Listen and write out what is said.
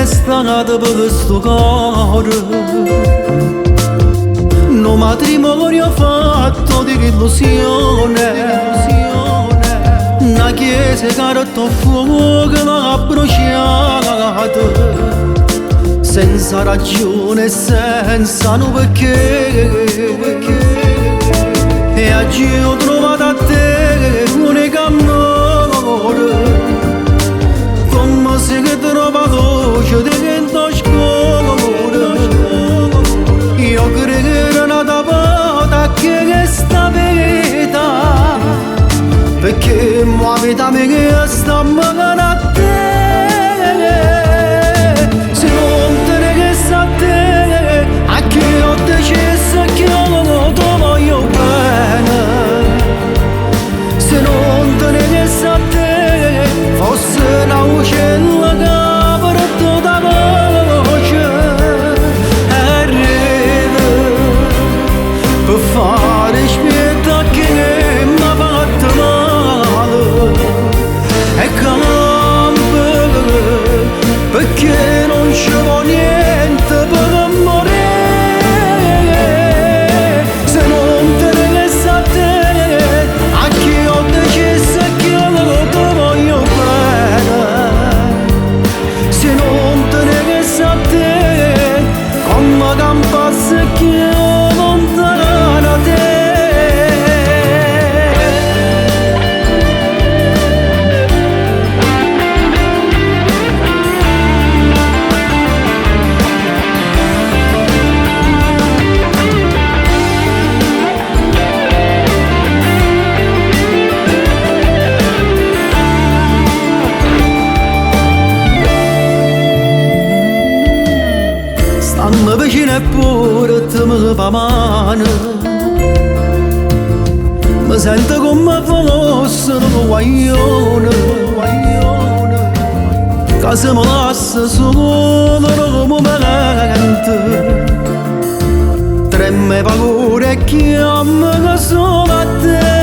stato per questo cuore. No matrimonio fatto di illusione, una chiesa che ha rotto fuoco l'ha bruciato, senza ragione e senza un perché. E oggi ho trovato a te l'unico amore, come se che trova luce dentro scuro. Io credo che non da volta che questa vita, perché la vita mia sta magana a te. Se non te ne resta a te, a chi ho deciso che io ti voglio bene. Se non te ne resta a te, forse una uccella che avrà tutta voce e ride per fare spietta che mi ha fatto male e campa perché non ci vuole niente per morire. Se non te ne resta a te, a chi ho deciso che io ti voglio bene. Se non te ne resta a te, come campasse che io lontana da te. Stanno vicino eppure te mi fa male, mi sento come fosse un guaglione, che se mi lascia solo un momento, tremme paura e chiama che sono a te.